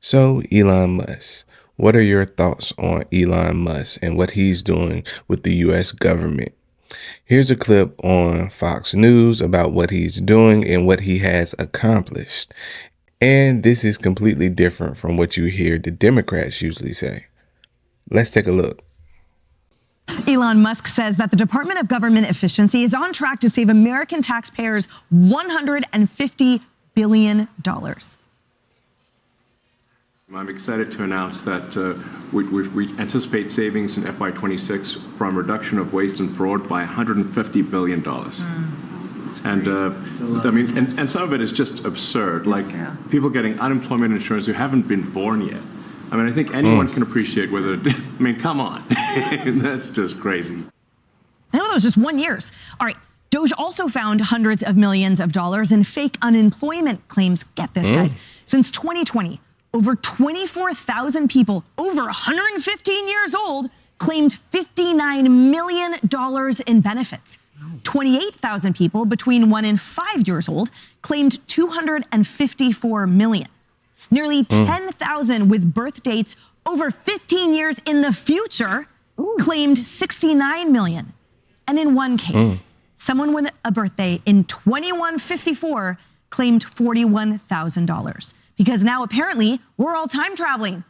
So, Elon Musk, what are your thoughts on Elon Musk and what he's doing with the U.S. government? Here's a clip on Fox News about what he's doing and what he has accomplished. And this is completely different from what you hear the Democrats usually say. Let's take a look. Elon Musk says that the Department of Government Efficiency is on track to save American taxpayers $150 billion. I'm excited to announce that we anticipate savings in FY26 from reduction of waste and fraud by $150 billion. And some of it is just absurd, like people getting unemployment insurance who haven't been born yet. I mean, I think anyone can appreciate whether, I mean, come on, that's just crazy. I know that was just 1 year. All right. DOGE also found hundreds of millions of dollars in fake unemployment claims. Get this, guys. Since 2020, over 24,000 people over 115 years old claimed $59 million in benefits. 28,000 people between 1 and 5 years old claimed $254 million. Nearly 10,000 with birth dates over 15 years in the future claimed $69 million. And in one case, someone with a birthday in 2154 claimed $41,000. Because now apparently we're all time traveling.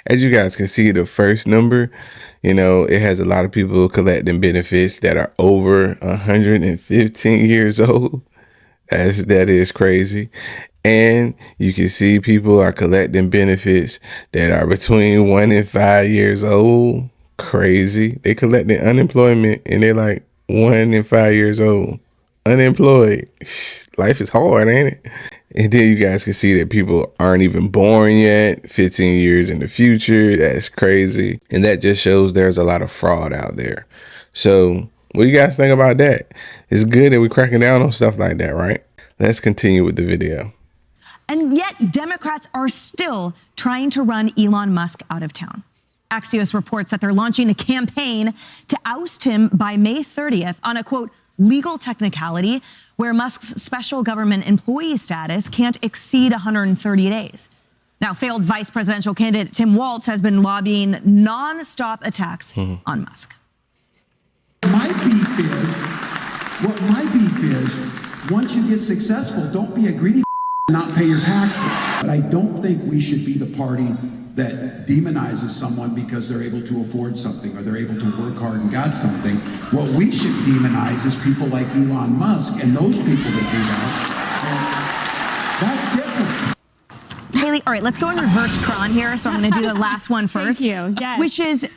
As you guys can see, the first number, you know, it has a lot of people collecting benefits that are over 115 years old. That is crazy. And you can see people are collecting benefits that are between 1 and 5 years old. Crazy. They collecting unemployment and they're like 1 and 5 years old. Unemployed. Life is hard, ain't it? And then you guys can see that people aren't even born yet, 15 years in the future. That's crazy. And that just shows there's a lot of fraud out there. So what do you guys think about that? It's good that we're cracking down on stuff like that, right? Let's continue with the video. And yet Democrats are still trying to run Elon Musk out of town. Axios reports that they're launching a campaign to oust him by May 30th on a, quote, legal technicality where Musk's special government employee status can't exceed 130 days. Now, failed vice presidential candidate Tim Walz has been lobbying nonstop attacks on Musk. My beef is, once you get successful, don't be a greedy and not pay your taxes. But I don't think we should be the party that demonizes someone because they're able to afford something or they're able to work hard and got something. What we should demonize is people like Elon Musk and those people that do that. That's different. Haley, all right, let's go in reverse cron here. So I'm going to do the last one first. Thank you. Yes. Which is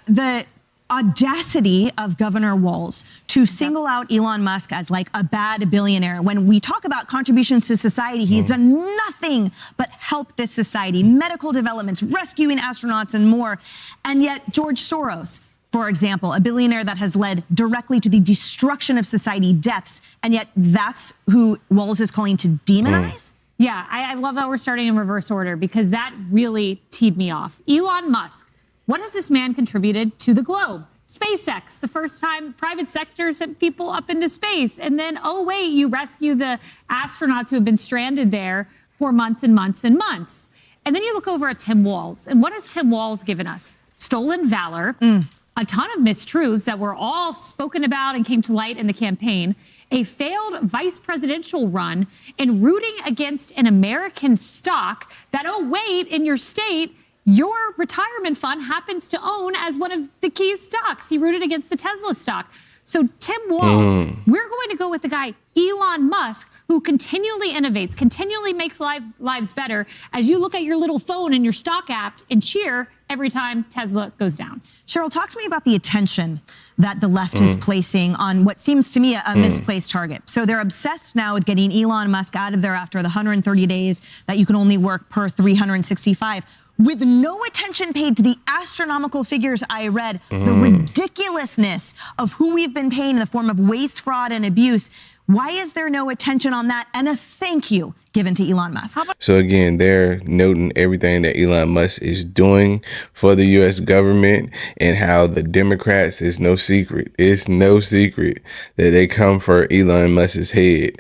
the audacity of Governor Walz to single out Elon Musk as like a bad billionaire. When we talk about contributions to society, he's done nothing but help this society, medical developments, rescuing astronauts and more. And yet George Soros, for example, a billionaire that has led directly to the destruction of society, deaths, and yet that's who Walz is calling to demonize? Yeah, I love that we're starting in reverse order because that really teed me off. Elon Musk. What has this man contributed to the globe? SpaceX, the first time private sector sent people up into space. And then, oh, wait, you rescue the astronauts who have been stranded there for months and months and months. And then you look over at Tim Walz. And what has Tim Walz given us? Stolen valor, a ton of mistruths that were all spoken about and came to light in the campaign, a failed vice presidential run, and rooting against an American stock that, oh, wait, in your state, your retirement fund happens to own as one of the key stocks. He rooted against the Tesla stock. So Tim Walz, we're going to go with the guy, Elon Musk, who continually innovates, continually makes lives better as you look at your little phone and your stock app and cheer every time Tesla goes down. Cheryl, talk to me about the attention that the left is placing on what seems to me a misplaced target. So they're obsessed now with getting Elon Musk out of there after the 130 days that you can only work per 365. With no attention paid to the astronomical figures I read, the ridiculousness of who we've been paying in the form of waste, fraud, and abuse. Why is there no attention on that and a thank you given to Elon Musk? So again, they're noting everything that Elon Musk is doing for the U.S. government and how the Democrats is no secret. It's no secret that they come for Elon Musk's head.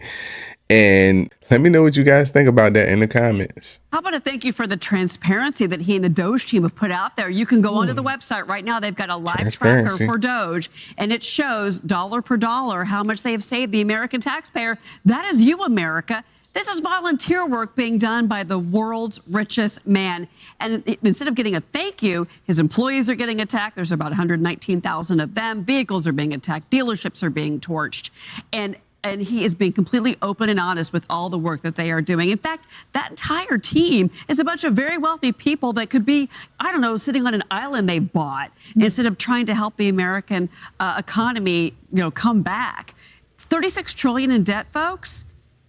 And let me know what you guys think about that in the comments. How about a thank you for the transparency that he and the DOGE team have put out there? You can go onto the website right now. They've got a live tracker for DOGE, and it shows dollar per dollar how much they have saved the American taxpayer. That is you, America. This is volunteer work being done by the world's richest man. And instead of getting a thank you, his employees are getting attacked. There's about 119,000 of them. Vehicles are being attacked. Dealerships are being torched. And he is being completely open and honest with all the work that they are doing. In fact, that entire team is a bunch of very wealthy people that could be, I don't know, sitting on an island they bought instead of trying to help the American economy, come back. 36 trillion in debt, folks.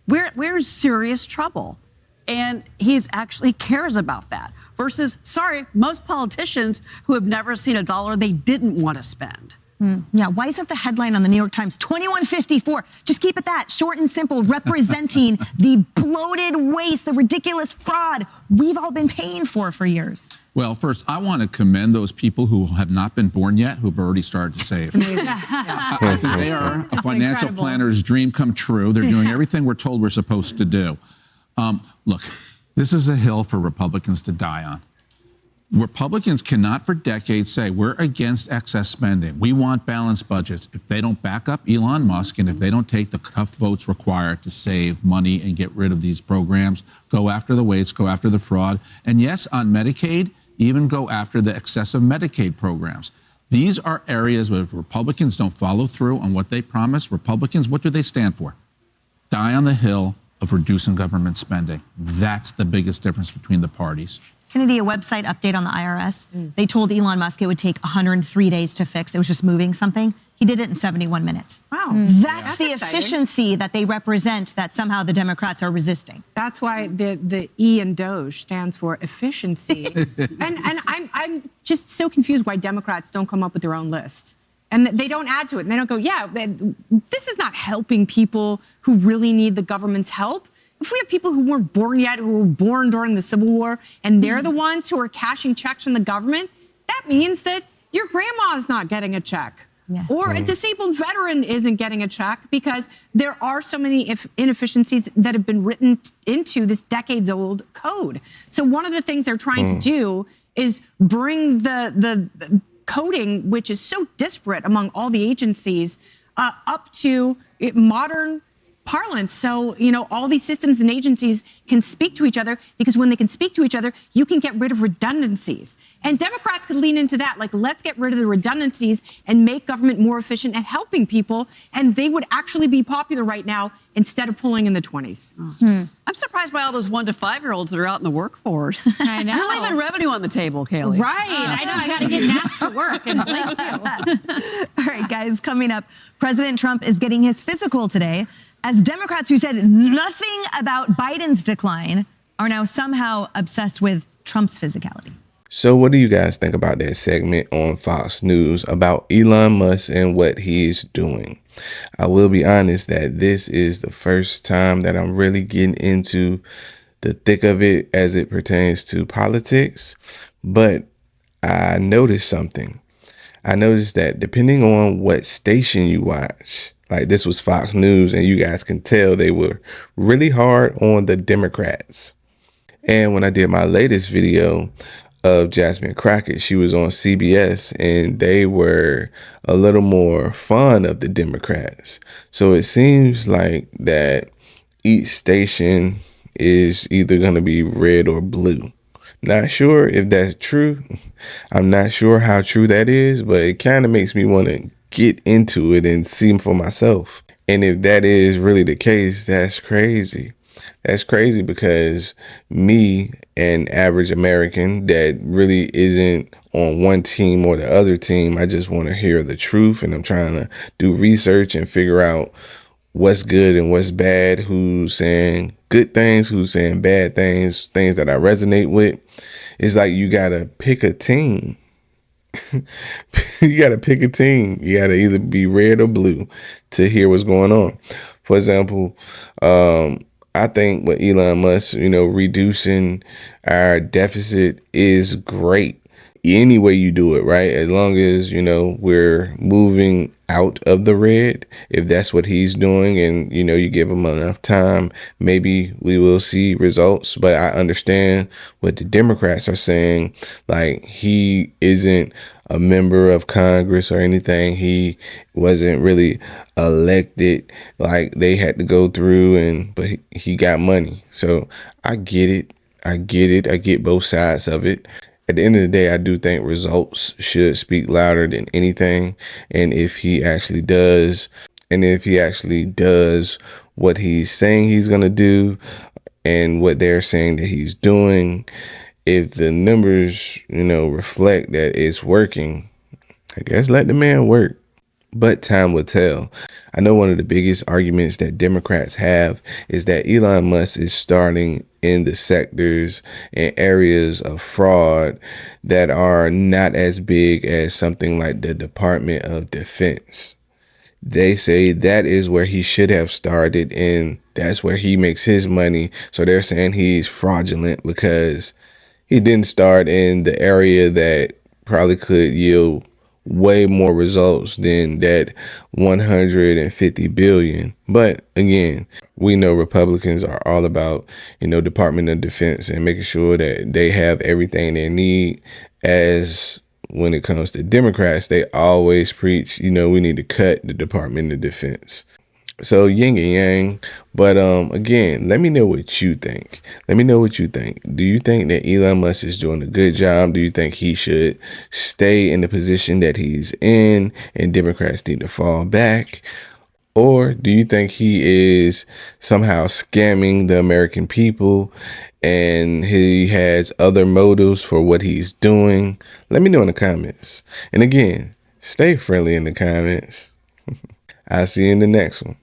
We're in serious trouble. And he cares about that. Versus, sorry, most politicians who have never seen a dollar they didn't want to spend. Yeah, why isn't the headline on the New York Times 2154? Just keep it that, short and simple, representing the bloated waste, the ridiculous fraud we've all been paying for years. Well, first, I want to commend those people who have not been born yet, who've already started to save. I think they are a financial planner's dream come true. They're doing everything we're told we're supposed to do. Look, this is a hill for Republicans to die on. Republicans cannot for decades say we're against excess spending. We want balanced budgets. If they don't back up Elon Musk and if they don't take the tough votes required to save money and get rid of these programs, go after the waste, go after the fraud, and yes, on Medicaid, even go after the excessive Medicaid programs. These are areas where if Republicans don't follow through on what they promise, Republicans, what do they stand for? Die on the hill of reducing government spending. That's the biggest difference between the parties. Kennedy, a website update on the IRS. They told Elon Musk it would take 103 days to fix. It was just moving something. He did it in 71 minutes. Wow. That's the exciting efficiency that they represent that somehow the Democrats are resisting. That's why the E in DOGE stands for efficiency. and I'm just so confused why Democrats don't come up with their own list. And they don't add to it. And they don't go, yeah, this is not helping people who really need the government's help. If we have people who weren't born yet, who were born during the Civil War, and they're the ones who are cashing checks from the government, that means that your grandma's not getting a check. Yes. Or a disabled veteran isn't getting a check because there are so many inefficiencies that have been written into this decades-old code. So one of the things they're trying to do is bring the coding, which is so disparate among all the agencies, up to modern parlance. So, all these systems and agencies can speak to each other because when they can speak to each other, you can get rid of redundancies. And Democrats could lean into that. Like, let's get rid of the redundancies and make government more efficient at helping people. And they would actually be popular right now instead of pulling in the 20s. I'm surprised by all those 1 to 5-year-olds that are out in the workforce. I know. You're leaving revenue on the table, Kaylee. Right. I know. I got to get Nash to work and Blake too. All right, guys, coming up, President Trump is getting his physical today, as Democrats who said nothing about Biden's decline are now somehow obsessed with Trump's physicality. So what do you guys think about that segment on Fox News about Elon Musk and what he is doing? I will be honest that this is the first time that I'm really getting into the thick of it as it pertains to politics. But I noticed something. I noticed that depending on what station you watch, like this was Fox News, and you guys can tell they were really hard on the Democrats. And when I did my latest video of Jasmine Crockett, she was on CBS, and they were a little more fond of the Democrats. So it seems like that each station is either going to be red or blue. Not sure if that's true. I'm not sure how true that is, but it kind of makes me want to get into it and see for myself. And if that is really the case, that's crazy. That's crazy because me, an average American that really isn't on one team or the other team, I just want to hear the truth, and I'm trying to do research and figure out what's good and what's bad, who's saying good things, who's saying bad things, things that I resonate with. It's like you got to pick a team. You got to pick a team. You got to either be red or blue to hear what's going on. For example, I think with Elon Musk, reducing our deficit is great. any way you do it, right? As long as, we're moving out of the red, if that's what he's doing and, you give him enough time, maybe we will see results. But I understand what the Democrats are saying. Like, he isn't a member of Congress or anything. He wasn't really elected. Like, they had to go through but he got money. So I get it. I get both sides of it. At the end of the day, I do think results should speak louder than anything. And if he actually does what he's saying he's going to do and what they're saying that he's doing, if the numbers, reflect that it's working, I guess let the man work. But time will tell. I know one of the biggest arguments that Democrats have is that Elon Musk is starting in the sectors and areas of fraud that are not as big as something like the Department of Defense. They say that is where he should have started, and that's where he makes his money. So they're saying he's fraudulent because he didn't start in the area that probably could yield way more results than that 150 billion. But again, we know Republicans are all about, Department of Defense and making sure that they have everything they need. As when it comes to Democrats, they always preach, we need to cut the Department of Defense. So yin and yang. But again, let me know what you think. Do you think that Elon Musk is doing a good job? Do you think he should stay in the position that he's in and Democrats need to fall back? Or do you think he is somehow scamming the American people and he has other motives for what he's doing? Let me know in the comments. And again, stay friendly in the comments. I'll see you in the next one.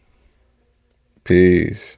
Peace.